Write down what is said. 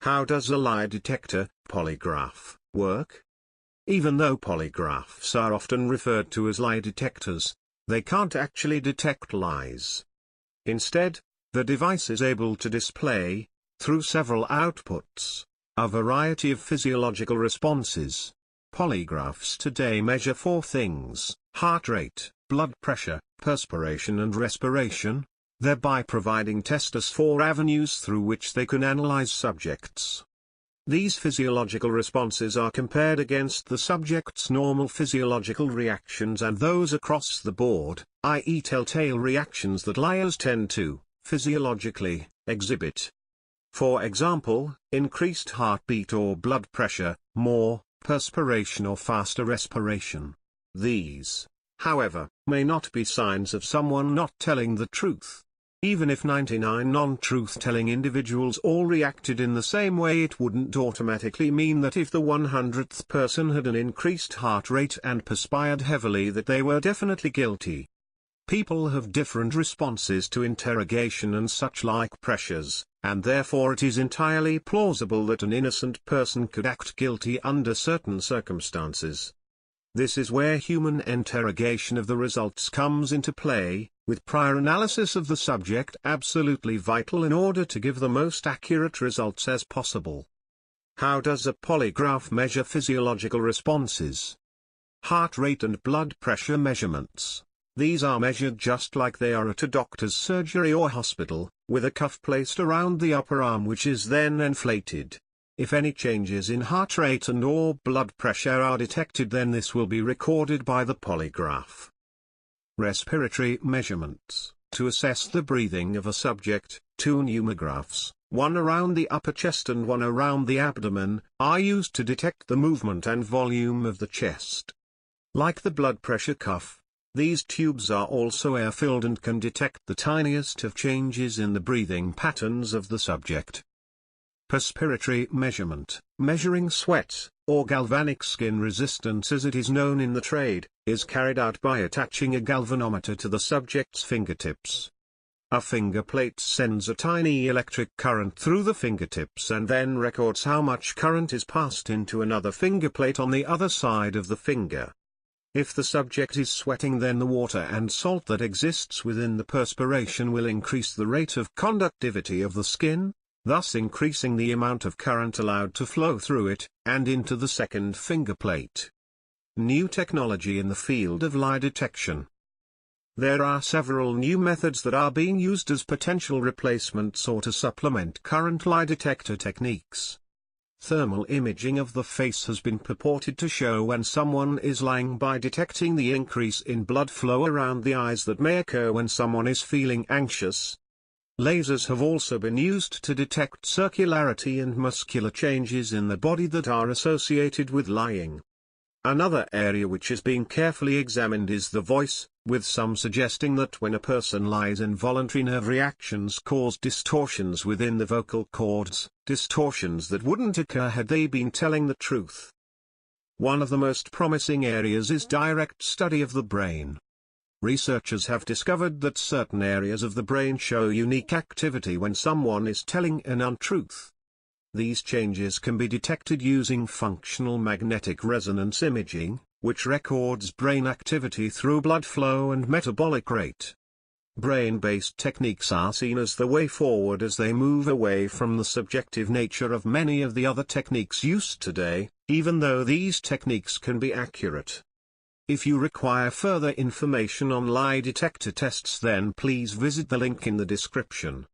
How does a lie detector, polygraph, work? Even though polygraphs are often referred to as lie detectors, they can't actually detect lies. Instead, the device is able to display, through several outputs, a variety of physiological responses. Polygraphs today measure four things: heart rate, blood pressure, perspiration and respiration, thereby providing testers four avenues through which they can analyze subjects. These physiological responses are compared against the subject's normal physiological reactions and those across the board, i.e. telltale reactions that liars tend to, physiologically, exhibit. For example, increased heartbeat or blood pressure, more perspiration or faster respiration. These, however, may not be signs of someone not telling the truth. Even if 99 non-truth-telling individuals all reacted in the same way, it wouldn't automatically mean that if the 100th person had an increased heart rate and perspired heavily that they were definitely guilty. People have different responses to interrogation and such like pressures, and therefore it is entirely plausible that an innocent person could act guilty under certain circumstances. This is where human interrogation of the results comes into play, with prior analysis of the subject absolutely vital in order to give the most accurate results as possible. How does a polygraph measure physiological responses? Heart rate and blood pressure measurements. These are measured just like they are at a doctor's surgery or hospital, with a cuff placed around the upper arm which is then inflated. If any changes in heart rate and or blood pressure are detected, then this will be recorded by the polygraph. Respiratory measurements. To assess the breathing of a subject, two pneumographs, one around the upper chest and one around the abdomen, are used to detect the movement and volume of the chest. Like the blood pressure cuff, these tubes are also air-filled and can detect the tiniest of changes in the breathing patterns of the subject. Perspiratory measurement, measuring sweat, or galvanic skin resistance as it is known in the trade, is carried out by attaching a galvanometer to the subject's fingertips. A finger plate sends a tiny electric current through the fingertips and then records how much current is passed into another finger plate on the other side of the finger. If the subject is sweating, then the water and salt that exists within the perspiration will increase the rate of conductivity of the skin, thus increasing the amount of current allowed to flow through it, and into the second finger plate. New technology in the field of lie detection. There are several new methods that are being used as potential replacements or to supplement current lie detector techniques. Thermal imaging of the face has been purported to show when someone is lying by detecting the increase in blood flow around the eyes that may occur when someone is feeling anxious. Lasers have also been used to detect circularity and muscular changes in the body that are associated with lying. Another area which is being carefully examined is the voice, with some suggesting that when a person lies, involuntary nerve reactions cause distortions within the vocal cords, distortions that wouldn't occur had they been telling the truth. One of the most promising areas is direct study of the brain. Researchers have discovered that certain areas of the brain show unique activity when someone is telling an untruth. These changes can be detected using functional magnetic resonance imaging, which records brain activity through blood flow and metabolic rate. Brain-based techniques are seen as the way forward as they move away from the subjective nature of many of the other techniques used today, even though these techniques can be accurate. If you require further information on lie detector tests, then please visit the link in the description.